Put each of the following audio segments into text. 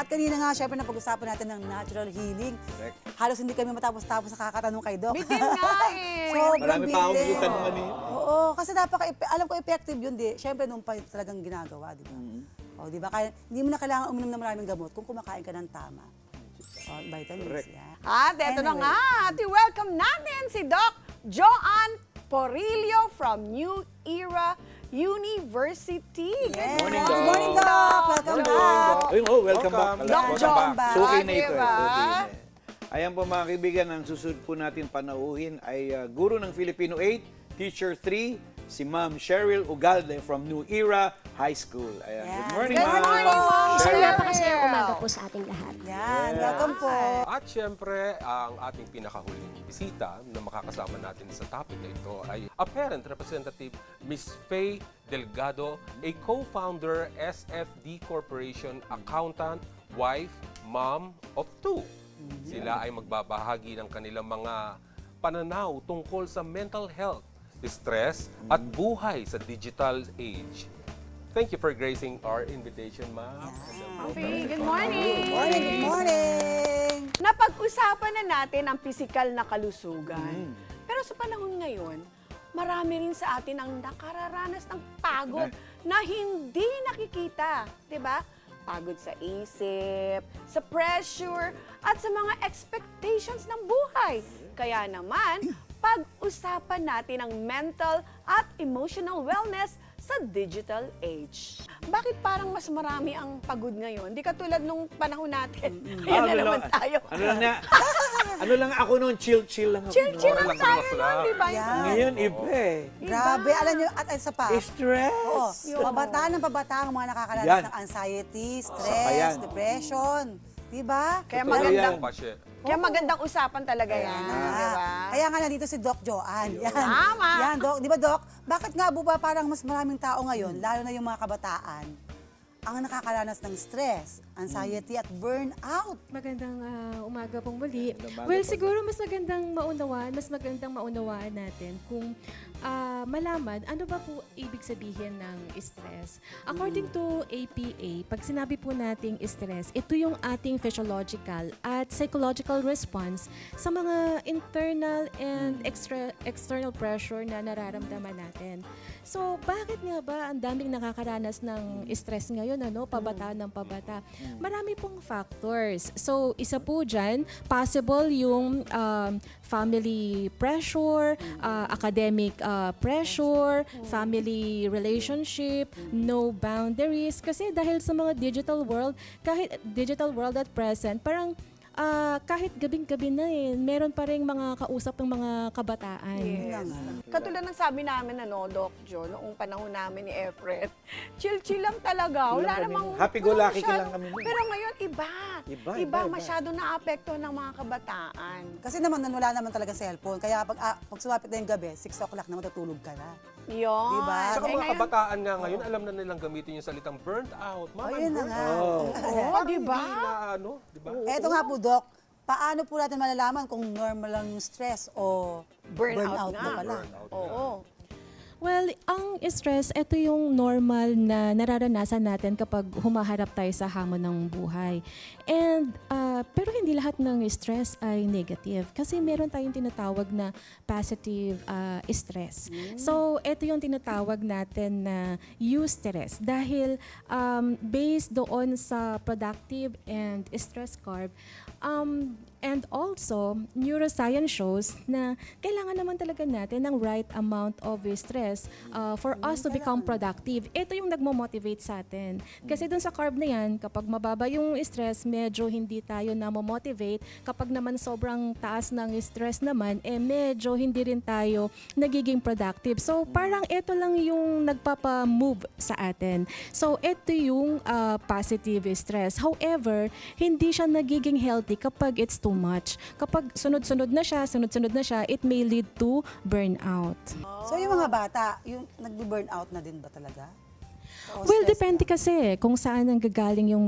At kanina nga, syempre, napag-usapan natin ng natural healing. Correct. Halos hindi kami matapos-tapos nakakatanong kay Doc. Bitin nga eh. Sobrang Marami pa akong bitin. tanungan eh. Oo, kasi alam ko effective yun, di. Syempre, nung pa talagang ginagawa, di ba? O, di ba? Kaya, hindi mo na kailangan uminom ng maraming gamot kung kumakain ka ng tama. O, vitamins, Correct. yan. At eto na Anyway. nga, i-welcome natin si Doc Joanne Porillo from New Era University. Yes. Morning, Good Doc. morning, Doc. Welcome back. Ayun, welcome back. Doc Welcome John back. ba? Suki na ito. Diba? Suki na. Ayan po mga kaibigan, ang susunod po natin panauhin ay guro ng Filipino 8, Teacher 3, si Ma'am Cheryl Ugalde from New Era High School. Ayan. Yeah. Good morning, Good Ma'am. morning, Ma'am. Isang Cheryl. napakasayang umaga po sa ating lahat. Yan, welcome po. At syempre, ang ating pinakahuling bisita na makakasama natin sa topic na ito ay a parent representative, Miss Faye Delgado, a co-founder, SFD Corporation, accountant, wife, mom of 2. Sila ay magbabahagi ng kanilang mga pananaw tungkol sa mental health, stress, at buhay sa digital age. Thank you for gracing our invitation, ma'am. Okay, good morning. Morning, good morning. Napag-usapan na natin ang pisikal na kalusugan. Pero sa panahon ngayon, marami rin sa atin ang nakararanas ng pagod na hindi nakikita, 'di ba? Pagod sa isip, sa pressure, at sa mga expectations ng buhay. Kaya naman, pag-usapan natin ang mental at emotional wellness sa digital age. Bakit parang mas marami ang pagod ngayon? Di katulad nung panahon natin. Ayan na naman tayo. Ano lang ako noon, chill lang ako. Chill lang Relax, tayo relax nun, lang. di ba? Yan. Ngayon, iba eh. Grabe, alam niyo, at isa pa. Stress. Oo, pabataan ng pabataan ang mga nakakaranas Yan. ng anxiety, Saka stress, yan. depression. Diba? Kaya Totoo magandang, yan. Pasye. kaya magandang usapan talaga yan. Yan Di na. ba? Kaya nga nandito si Doc Joanne. Yan. Tama. Yan, Doc. Di ba, Doc? Bakit nga po ba parang mas maraming tao ngayon, lalo na yung mga kabataan, ang nakakaranas ng stress, anxiety at burnout? Magandang umaga pong muli. Magandang umaga Well, po. siguro mas magandang maunawaan natin kung malaman ano ba po ibig sabihin ng stress. According to APA, pag sinabi po nating stress, ito yung ating physiological at psychological response sa mga internal and external pressure na nararamdaman natin. So, bakit nga ba ang daming nakakaranas ng stress ngayon, pabataan ng pabata? Marami pong factors. So, isa po dyan, possible yung family pressure, academic pressure, family relationship, no boundaries. Kasi dahil sa mga digital world, kahit digital world at present, parang kahit gabing-gabi na meron pa rin mga kausap ng mga kabataan. Yes. Katulad ng sabi namin, Doc Jo, noong panahon namin ni Efren, chill-chill lang talaga. Chill Wala lang kami namang... nun. Happy-go-lucky masyado- lang kami nun. Pero ngayon, iba. Iba. Masyado na-apekto ng mga kabataan. Kasi naman, wala naman talaga cellphone. Kaya pag sumapit na yung gabi, 6 o'clock na matutulog ka na. Yun. Diba? Saka Eh, mga ngayon- kabataan nga ngayon, alam na nilang gamitin yung salitang burnt out. Mama, Ayun na burnt nga. out. Oh. Oo, Parang diba? hindi na diba? Eto nga po, Doc. Paano po natin malalaman kung normal lang yung stress o burnout na pala? Burnout. Oo. Well, ang stress, ito yung normal na nararanasan natin kapag humaharap tayo sa hamon ng buhay. And, pero hindi lahat ng stress ay negative. Kasi meron tayong tinatawag na positive stress. So, ito yung tinatawag natin na eustress. Dahil based doon sa productive and stress curve, and also, neuroscience shows na kailangan naman talaga natin ng right amount of stress for us to become productive. Ito yung nagmo-motivate sa atin. Kasi dun sa curve na yan, kapag mababa yung stress, medyo hindi tayo na-motivate. Kapag naman sobrang taas ng stress naman, medyo hindi rin tayo nagiging productive. So, parang ito lang yung nagpapa-move sa atin. So, ito yung positive stress. However, hindi siya nagiging healthy kapag it's too much. Kapag sunod-sunod na siya, it may lead to burnout. So yung mga bata, yung nagbe-burnout na din ba talaga? Well, depende kasi kung saan nanggagaling yung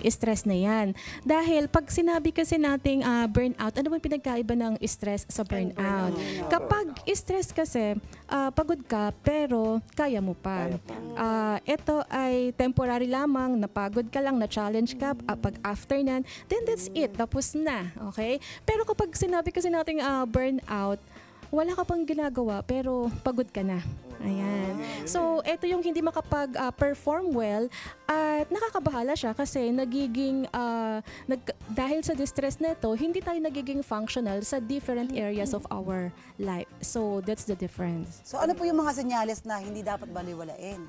stress na yan. Dahil pag sinabi kasi nating burnout, ano ba yung pinagkaiba ng stress sa burnout? Kapag stress kasi, pagod ka pero kaya mo pa. Ito ay temporary lamang, napagod ka lang, na-challenge ka, pag after nan, then that's it, tapos na. Okay? Pero kapag sinabi kasi nating burnout, wala ka pang ginagawa pero pagod ka na. Ayan. So, ito yung hindi makapag-perform well at nakakabahala siya kasi dahil sa distress na ito, hindi tayo nagiging functional sa different areas of our life. So, that's the difference. So ano po yung mga senyales na hindi dapat baliwalain?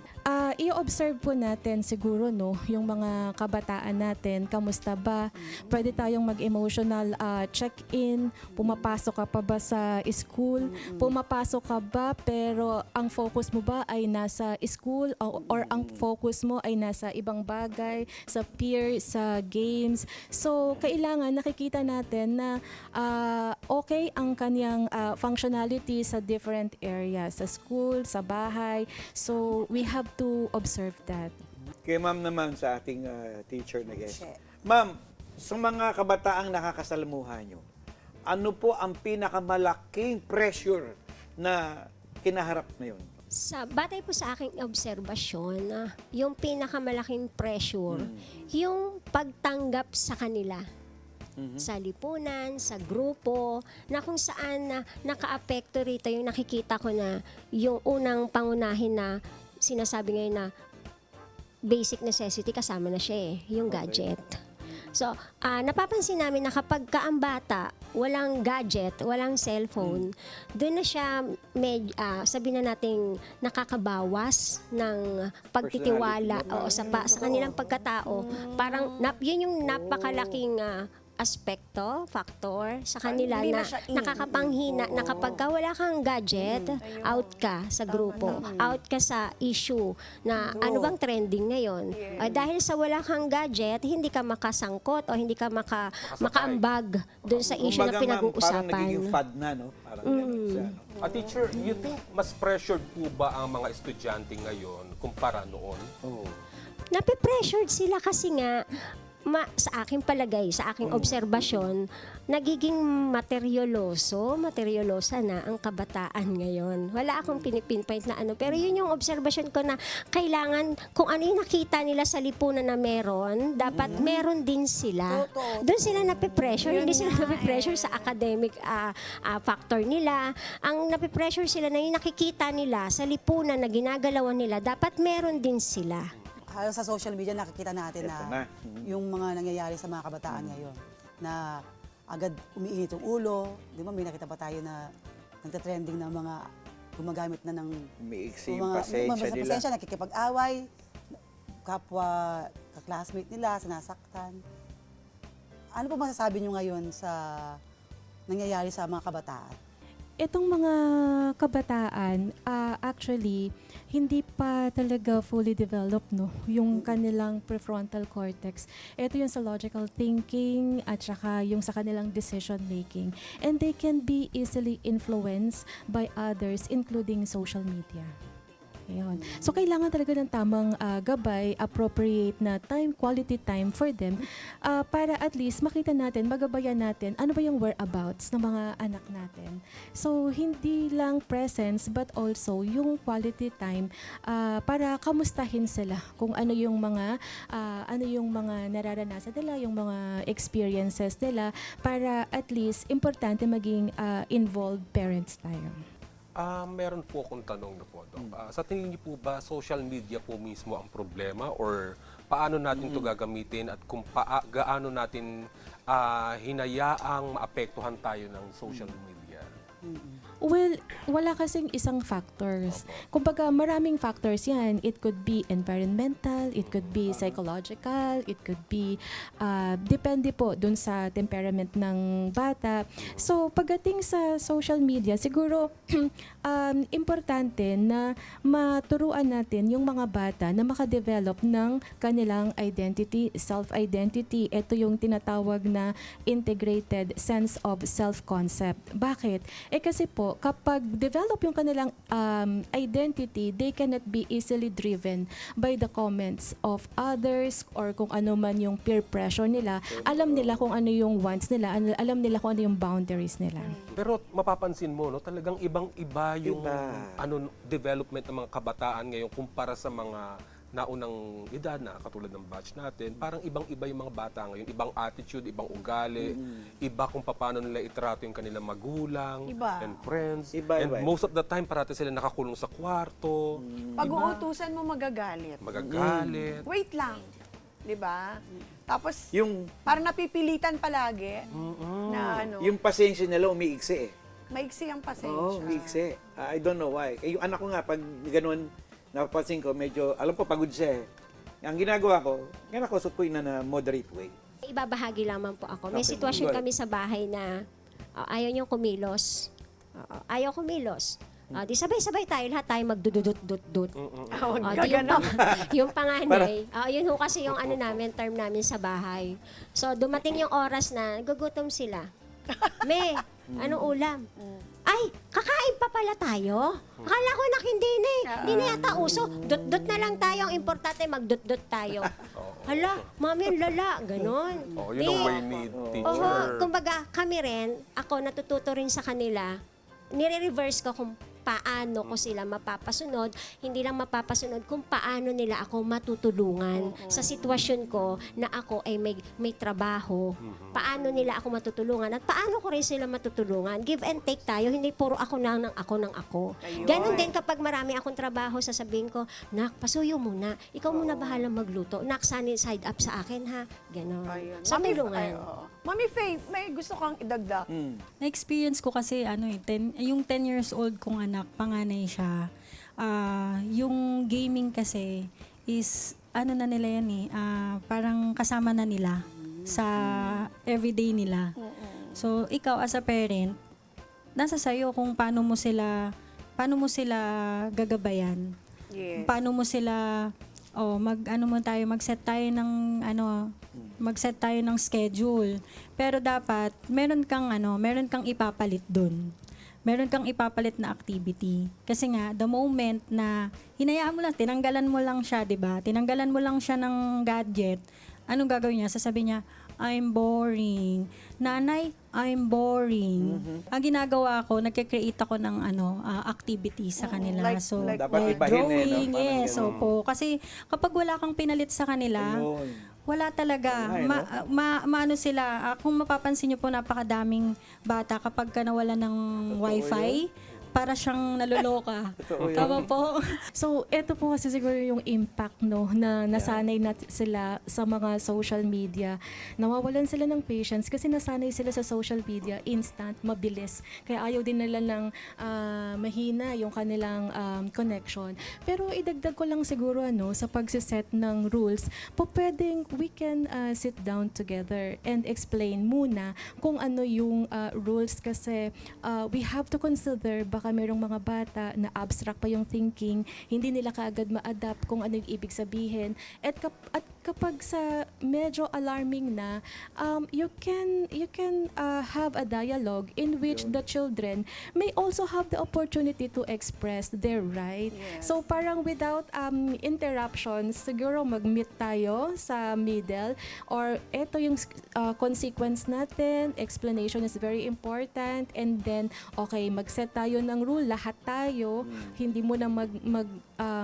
I-observe po natin siguro yung mga kabataan natin, kamusta ba? Pwede tayong mag-emotional check-in, pumapasok ka pa ba sa school? Pumapasok ka ba pero ang focus mo ba ay nasa school or ang focus mo ay nasa ibang bagay, sa peer, sa games? So, kailangan nakikita natin na okay ang kanyang functionality sa different areas, sa school, sa bahay. So, we have to observe that. Kay ma'am naman sa ating teacher na guest. Ma'am, sa mga kabataang nakakasalamuhan nyo, ano po ang pinakamalaking pressure na kinaharap ngayon? Batay po sa aking obserbasyon, yung pinakamalaking pressure, yung pagtanggap sa kanila. Sa lipunan, sa grupo, na kung saan naka-apekto rito yung nakikita ko na yung unang pangunahin na sinasabi ngayon na basic necessity, kasama na siya yung gadget. So, napapansin namin na kapag ang bata, walang gadget, walang cellphone, doon na siya, sabihin na nating nakakabawas ng pagtitiwala sa kanilang pagkatao. Parang yun yung napakalaking factor sa kanila Hindi na na siya in. nakakapanghina na kapag wala kang gadget, out ka sa grupo, out ka sa issue na ano bang trending ngayon. Dahil sa wala kang gadget, hindi ka makasangkot o hindi ka makaambag dun sa issue na Kumbaga, ma'am, parang pinag-uusapan. nagiging fad na, no? Parang ganun siya, no? Teacher, you think mas pressured po ba ang mga estudyante ngayon kumpara noon? Nape-pressured sila kasi nga sa aking palagay, sa aking obserbasyon, nagiging materialosa na ang kabataan ngayon. Wala akong pinipinpoint na ano, pero yun yung obserbasyon ko na kailangan, kung ano yung nakita nila sa lipunan na meron, dapat meron din sila. Doon sila nape-pressure, hindi sila nape-pressure sa academic factor nila. Ang nape-pressure sila na yung nakikita nila sa lipunan na ginagalawan nila, dapat meron din sila. Halos sa social media nakikita natin na yung mga nangyayari sa mga kabataan ngayon na agad umiinit yung ulo. Di ba may nakita pa tayo na nagtatrending na mga gumagamit na ng Umiiksi yung pasensya nila. nakikipag-away, kapwa ka-classmate nila, sinasaktan. Ano po masasabi nyo ngayon sa nangyayari sa mga kabataan? Itong mga kabataan, actually, hindi pa talaga fully developed, no? Yung kanilang prefrontal cortex. Ito yung sa logical thinking at saka yung sa kanilang decision making. And they can be easily influenced by others, including social media. Ayun. So, kailangan talaga ng tamang gabay, appropriate na time, quality time for them para at least makita natin, magabayan natin ano ba yung whereabouts ng mga anak natin. So, hindi lang presence but also yung quality time para kamustahin sila kung ano yung mga nararanasan nila, yung mga experiences nila para at least importante maging involved parents tayo. Meron po akong tanong na po, Dok. Sa tingin niyo po ba social media po mismo ang problema or paano natin ito gagamitin at kung gaano natin hinayaang maapektuhan tayo ng social media? Well, wala kasing isang factors. Kumbaga, maraming factors yan. It could be environmental, it could be psychological, it could be, depende po dun sa temperament ng bata. So, pagdating sa social media, siguro, importante na maturuan natin yung mga bata na makadevelop ng kanilang identity, self-identity. Ito yung tinatawag na integrated sense of self-concept. Bakit? Kasi po, po, kapag develop yung kanilang identity, they cannot be easily driven by the comments of others or kung ano man yung peer pressure nila. Alam nila kung ano yung wants nila, alam nila kung ano yung boundaries nila. Pero mapapansin mo, no, talagang ibang-iba yung Iba. development ng mga kabataan ngayon kumpara sa mga naunang edad na katulad ng batch natin. Parang ibang-iba yung mga bata ngayon, ibang attitude, ibang ugali, iba kung paano nila itrato yung kanilang magulang Iba. and friends. Iba, and iba. most of the time parati sila nakakulong sa kwarto, Pag uutusan mo, magagalit. magagalit. Wait lang. Di ba? Tapos, Yung, parang napipilitan palagi na yung pasensya nila umiigsi eh. maiksi ang pasensya. Oo, umiigsi. I don't know why. Yung anak ko nga, pag ganun, napapansin ko, medyo, alam ko, pagod siya eh. Ang ginagawa ko, kinakausap ko yun na moderate way. Ibabahagi lamang po ako. May Okay, sitwasyon go ahead. kami sa bahay na ayaw niyong kumilos. Ayaw kumilos. Di sabay-sabay tayo, lahat tayo magdududut-dut. Huwag Ah, ka di yung, ganon. yung panganay, yun ho kasi yung ano namin, term namin sa bahay. So, dumating yung oras na gugutom sila. Me, anong ulam? Ay, kakain pa pala tayo? Akala ko hindi na eh. Hindi na yata uso. Dut-dut na lang tayo. Ang importante, magdut-dut tayo. Hala, mami, ang lala. Ganon. Oh, yun ang way ni teacher. Oo, kumbaga kami rin, ako natututo rin sa kanila, nire-reverse ko kung paano ko sila mapapasunod, hindi lang mapapasunod kung paano nila ako matutulungan sa sitwasyon ko na ako ay may trabaho. Paano nila ako matutulungan at paano ko rin sila matutulungan. Give and take tayo, hindi puro ako ng ako. Ganon din kapag marami akong trabaho, sasabihin ko, nak, pasuyo muna. Ikaw muna bahala magluto. Nak, sunny side up sa akin ha. Ganon. Ayun. Sa Mami, tulungan. ay, oo. Mami Faye, may gusto kang idagdag. Na-experience ko kasi yung 10 years old kong anak, panganay siya. Yung gaming kasi is ano na nila yan eh, parang kasama na nila sa everyday nila. So ikaw as a parent, nasa sayo kung paano mo sila gagabayan. Yes. Paano mo sila mag-set tayo ng schedule. Pero dapat meron kang ipapalit doon. Meron kang ipapalit na activity. Kasi nga, the moment na hinayaan mo lang, tinanggalan mo lang siya, 'di ba? Tinanggalan mo lang siya ng gadget. Anong gagawin niya? Sasabihin niya, I'm boring. Nanay, I'm boring. Ang ginagawa ko, nagke-create ako ng activity sa kanila. Dapat ibahin drawing, Parang yes, ganun. opo. Kasi kapag wala kang pinalit sa kanila, Ayun. wala talaga. Wala, Maano sila, kung mapapansin niyo po, napakadaming bata kapag ka nawala ng wifi, para siyang naloloka. Totoo yun. Tama po? So, ito po kasi siguro yung impact, no, na nasanay na sila sa mga social media. Nawawalan sila ng patience kasi nasanay sila sa social media, instant, mabilis. Kaya ayaw din nila ng mahina yung kanilang connection. Pero idagdag ko lang siguro sa pagsiset ng rules, pwedeng we can sit down together and explain muna kung ano yung rules kasi we have to consider baka merong mga bata na abstract pa yung thinking, hindi nila kaagad ma-adapt kung ano yung ibig sabihin. At kapag sa medyo alarming na, you can have a dialogue in which the children may also have the opportunity to express their right. Yes. So parang without interruptions, siguro mag-meet tayo sa middle or eto yung consequence natin, explanation is very important, and then okay, mag-set tayo ng rule, lahat tayo, hindi mo na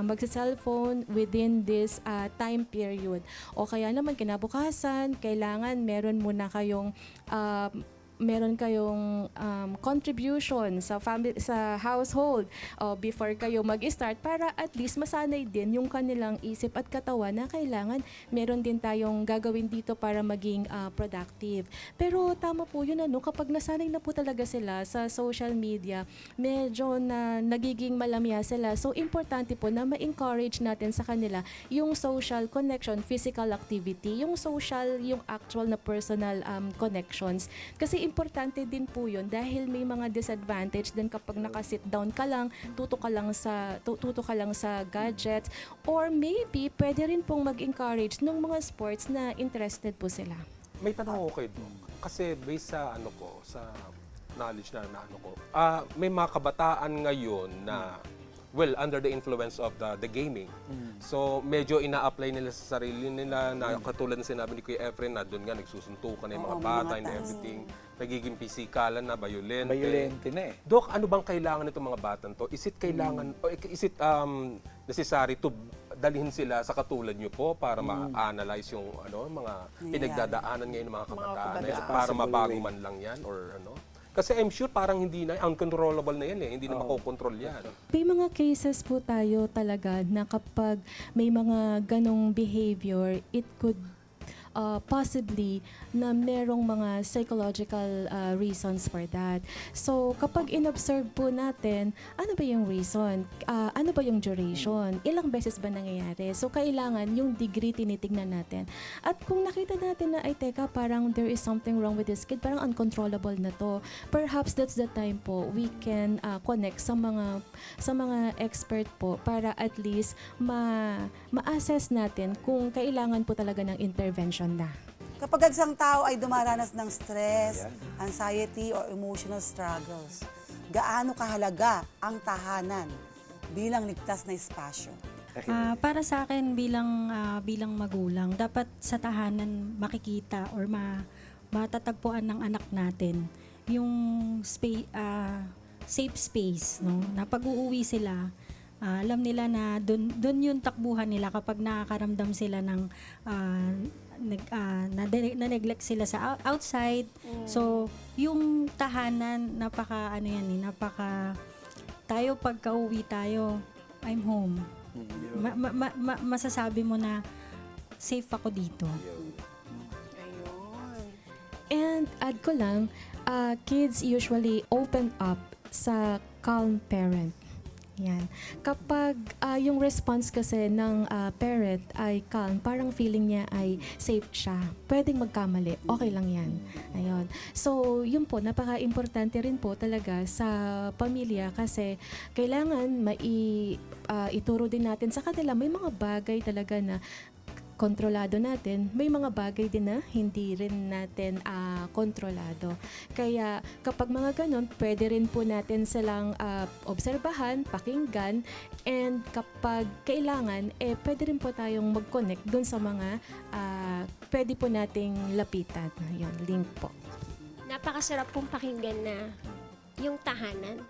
magsa-cellphone within this time period. O kaya naman kinabukasan, kailangan meron kayong contribution sa family, sa household before kayo mag-start para at least masanay din yung kanilang isip at katawan na kailangan meron din tayong gagawin dito para maging productive. Pero tama po yun kapag nasanay na po talaga sila sa social media, medyo na nagiging malamya sila. So importante po na ma-encourage natin sa kanila yung social connection, physical activity, yung actual na personal connections. Kasi importante din po yun dahil may mga disadvantage din kapag naka-sit down ka lang, tuto ka lang sa gadgets, or maybe pwede rin pong mag-encourage ng mga sports na interested po sila. May tanong ako kay Doc. Kasi based sa sa knowledge na ano ko. May mga kabataan ngayon na well, under the influence of the gaming. So, medyo ina-apply nila sa sarili nila na katulad na sinabi ni Kuya Efren na doon nga nagsusuntukan na yung mga Oo, bata mga and bata. everything. Nagiging pisikalan na, violente. Violente na eh. Dok, ano bang kailangan nitong mga batang to? Is it kailangan, o is it necessary to dalhin sila sa katulad nyo po para ma-analyze yung mga pinagdadaanan ngayon ng mga kabataan na yan, kabataan. para Possible mabago way. man lang yan or ano? Kasi I'm sure parang hindi na, uncontrollable na yan eh, hindi na makokontrol yan. May mga cases po tayo talaga na kapag may mga ganong behavior, it could possibly na merong mga psychological reasons for that. So, kapag inobserve po natin, ano ba yung reason? Ano ba yung duration? Ilang beses ba nangyayari? So, kailangan yung degree tinitignan natin. At kung nakita natin na, ay teka, parang there is something wrong with this kid, parang uncontrollable na to, perhaps that's the time po we can connect sa mga expert po para at least ma-assess natin kung kailangan po talaga ng intervention na. Kapag isang tao ay dumaranas ng stress, anxiety, or emotional struggles, gaano kahalaga ang tahanan bilang ligtas na espasyo? Para sa akin bilang magulang, dapat sa tahanan makikita or matatagpuan ng anak natin yung safe space, no? Na pag-uuwi sila, alam nila na doon yung takbuhan nila kapag nakakaramdam sila ng na-neglect sila sa outside. So, yung tahanan, tayo pagka-uwi tayo, I'm home. Masasabi mo na safe ako dito. Ayun. And add ko lang, kids usually open up sa calm parent. Yan. Kapag yung response kasi ng parent ay calm, parang feeling niya ay safe siya. Pwedeng magkamali. Okay lang yan. Ayun. So, yun po, napaka-importante rin po talaga sa pamilya kasi kailangan ituro din natin sa kanila. May mga bagay talaga na kontrolado natin, may mga bagay din na hindi rin natin kontrolado. Kaya kapag mga ganun, pwede rin po natin silang obserbahan, pakinggan, and kapag kailangan, pwede rin po tayong mag-connect dun sa mga pwede po nating lapitan. Yun, link po. Napakasarap pong pakinggan na yung tahanan.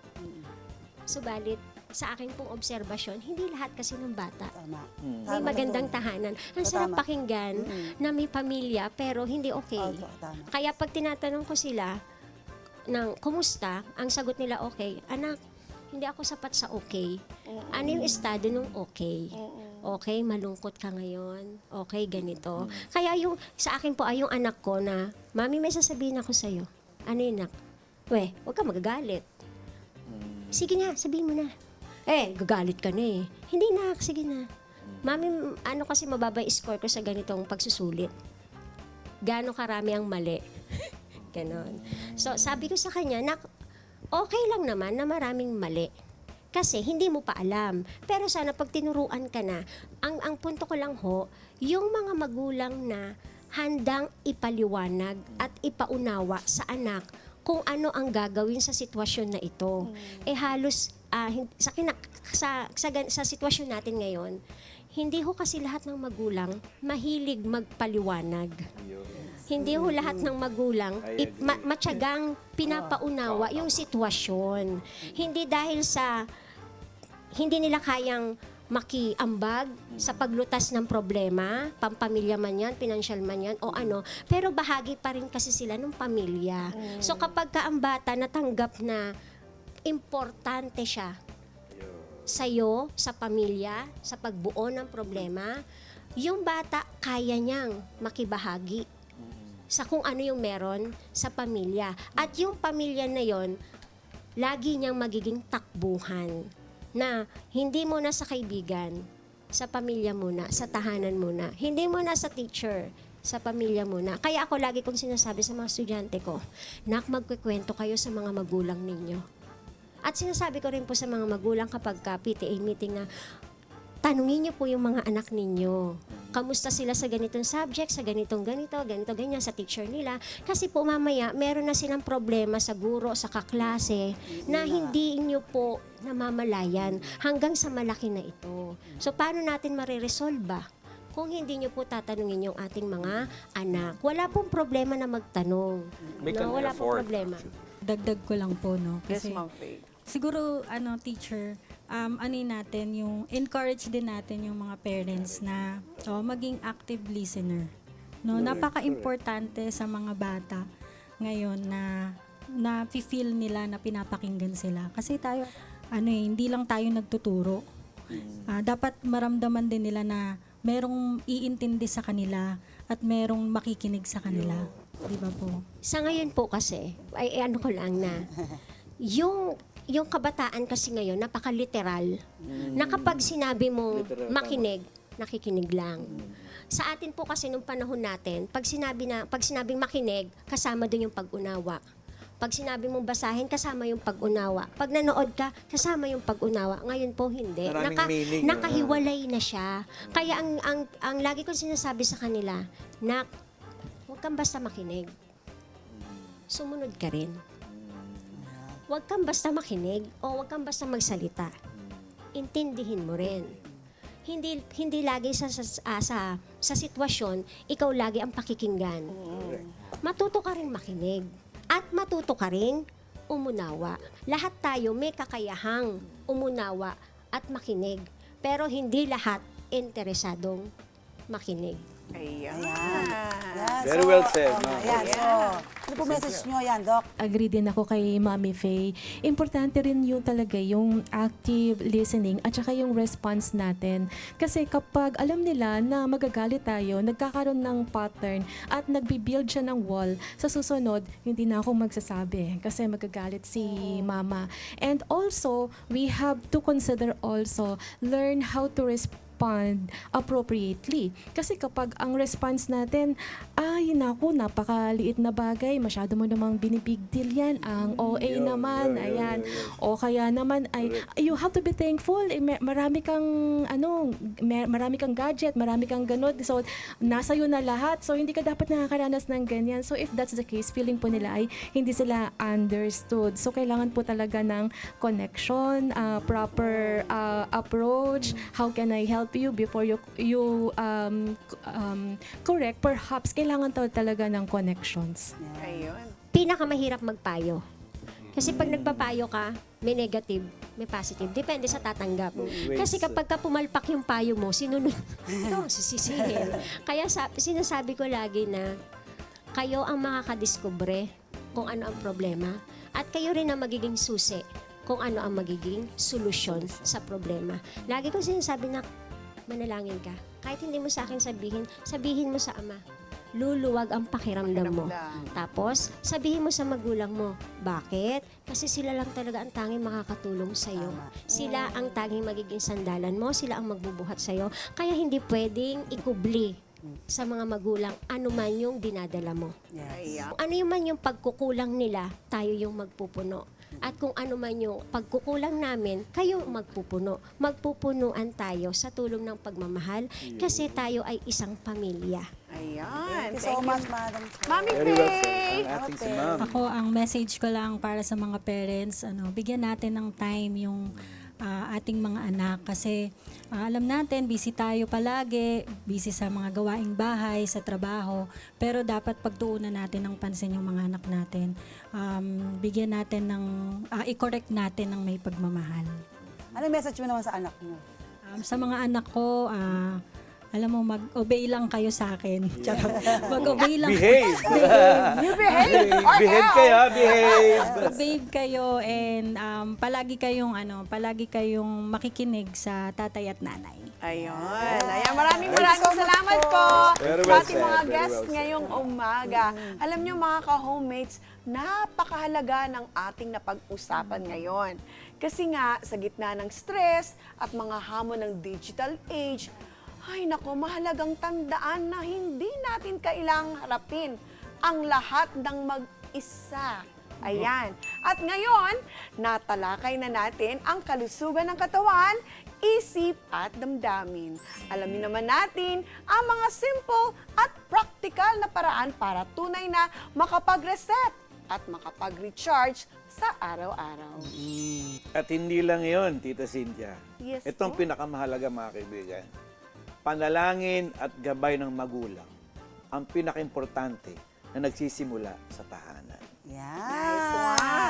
Subalit, sa akin pong obserbasyon, hindi lahat kasi ng bata Tama. may magandang tahanan. Ang sarap Tama. pakinggan na may pamilya pero hindi okay. Tama. Kaya pag tinatanong ko sila ng kumusta, ang sagot nila okay. Anak, hindi ako sapat sa okay. Ano yung estado ng okay? Okay, malungkot ka ngayon. Okay, ganito. Kaya yung sa akin po ay yung anak ko na, Mami, may sasabihin ako sa'yo. Ano yun, nak? We, huwag ka magagalit. Sige nga, sabihin mo na. Gagalit ka na eh. Hindi na, sige na. Mami, ano kasi mababa score ko sa ganitong pagsusulit? Gaano karami ang mali? Ganon. So, sabi ko sa kanya, okay lang naman na maraming mali. Kasi hindi mo pa alam. Pero sana pag tinuruan ka na, ang punto ko lang ho, yung mga magulang na handang ipaliwanag at ipaunawa sa anak kung ano ang gagawin sa sitwasyon na ito. Halos sa sitwasyon natin ngayon, hindi ho kasi lahat ng magulang mahilig magpaliwanag. Hindi ho lahat ng magulang matyagang pinapaunawa yung sitwasyon. Hindi dahil sa hindi nila kayang makiambag sa paglutas ng problema, pampamilya man yan, pinansyal man yan, o ano, pero bahagi pa rin kasi sila ng pamilya. So kapag ka ang bata natanggap na importante siya sa'yo, sa pamilya, sa pagbuo ng problema, yung bata kaya niyang makibahagi sa kung ano yung meron sa pamilya. At yung pamilya na yon, lagi niyang magiging takbuhan na hindi mo na sa kaibigan, sa pamilya muna, sa tahanan muna. Hindi mo na sa teacher, sa pamilya muna. Kaya ako lagi kong sinasabi sa mga estudyante ko, magkukwento kayo sa mga magulang ninyo. At sinasabi ko rin po sa mga magulang kapag PTA meeting na, tanungin niyo po yung mga anak ninyo. Kamusta sila sa ganitong subject, sa ganitong ganito, ganyan sa teacher nila. Kasi po mamaya, meron na silang problema sa guro, sa kaklase, na hindi niyo po namamalayan hanggang sa malaki na ito. So, paano natin mariresolve kung hindi niyo po tatanungin yung ating mga anak? Wala pong problema na magtanong. Make an Wala pong effort. problema. Dagdag ko lang po, no? Yes, Kasi Ma'am Faye. siguro, teacher, natin, yung encourage din natin yung mga parents na maging active listener. No, napaka-importante sa mga bata ngayon na feel nila na pinapakinggan sila. Kasi tayo, hindi lang tayo nagtuturo. Dapat maramdaman din nila na merong iintindi sa kanila at merong makikinig sa kanila. Di ba po? Sa ngayon po kasi, ano ko lang na, yung kabataan kasi ngayon, napaka-literal, na kapag sinabi mong Literal, makinig, nakikinig lang. Sa atin po kasi nung panahon natin, pag sinabing makinig, kasama doon yung pag-unawa. Pag sinabi mong basahin, kasama yung pag-unawa. Pag nanood ka, kasama yung pag-unawa. Ngayon po hindi. Maraming meaning, Nakahiwalay na siya. Kaya ang lagi kong sinasabi sa kanila, na huwag kang basta makinig. Sumunod ka rin. Huwag kang basta makinig o huwag kang basta magsalita. Intindihin mo rin. Hindi lagi sa sitwasyon, ikaw lagi ang pakikinggan. Matuto ka rin makinig. At matuto ka rin umunawa. Lahat tayo may kakayahang umunawa at makinig. Pero hindi lahat interesadong makinig. Ayan. Yan. Very well said, ma'am. Ayan, so, ano po message nyo yan, Doc? Agree din ako kay Mami Faye. Importante rin yung talaga yung active listening at saka yung response natin. Kasi kapag alam nila na magagalit tayo, nagkakaroon ng pattern at nagbibuild siya ng wall, sa susunod, hindi na ako magsasabi kasi magagalit si Mama. And also, we have to consider also, learn how to respond appropriately. Kasi kapag ang response natin, naku, napakaliit na bagay, masyado mo namang binibig deal yan, ang OA naman, ayan. O kaya naman, you have to be thankful, marami kang gadget, marami kang ganun, so nasa iyo na lahat, so hindi ka dapat nakakaranas ng ganyan. So if that's the case, feeling po nila ay hindi sila understood. So kailangan po talaga ng connection, proper approach, how can I help you before you correct, perhaps kailangan talaga ng connections. Ayun. Pinakamahirap magpayo. Kasi pag nagpapayo ka, may negative, may positive. Depende sa tatanggap. Kasi kapag ka pumalpak yung payo mo, sinunod, ito, sisisihin. Kaya sinasabi ko lagi na kayo ang makakadiskubre kung ano ang problema at kayo rin ang magiging susi kung ano ang magiging solusyon sa problema. Lagi ko sinasabi na manalangin ka. Kahit hindi mo sa akin sabihin mo sa Ama. Luluwag ang pakiramdam mo. Tapos, sabihin mo sa magulang mo. Bakit? Kasi sila lang talaga ang tanging makakatulong sa'yo. Sila ang tanging magiging sandalan mo. Sila ang magbubuhat sa'yo. Kaya hindi pwedeng ikubli sa mga magulang ano man yung dinadala mo. Ayan. Ano yung man yung pagkukulang nila, tayo yung magpupuno. At kung ano man yung pagkukulang namin, kayo magpupuno. Magpupunuan tayo sa tulong ng pagmamahal kasi tayo ay isang pamilya. Ayan. Thank you so much, Madam. Mami Very well said. Faye! Ang ating si ma'am. Ako, ang message ko lang para sa mga parents, bigyan natin ng time yung ating mga anak kasi alam natin, busy tayo palagi, busy sa mga gawaing bahay, sa trabaho, pero dapat pagtuunan natin ng pansin yung mga anak natin. Bigyan natin ng, i-correct natin ng may pagmamahal. Ano message mo naman sa anak mo? Sa mga anak ko, alam mo, mag-obey lang kayo sa akin. Mag-obey lang. Behave! You behave! Behave kayo, behave! Behave kayo and palagi kayong makikinig sa tatay at nanay. Ayun. Ayan, maraming salamat po Very sa well ating said, mga very guests well said. ngayong umaga. Alam nyo mga ka-homemates, napakahalaga ng ating napag-usapan ngayon. Kasi nga, sa gitna ng stress at mga hamon ng digital age, ay nako, mahalagang tandaan na hindi natin kailangang harapin ang lahat ng mag-isa. Ayan. At ngayon, natalakay na natin ang kalusugan ng katawan, isip at damdamin. Alamin naman natin ang mga simple at practical na paraan para tunay na makapag-reset at makapag-recharge sa araw-araw. At hindi lang yon, Tita Cynthia. Yes Itong po. pinakamahalaga, mga kaibigan. Panalangin at gabay ng magulang ang pinakaimportante na nagsisimula sa tahanan. Yan. Nice one.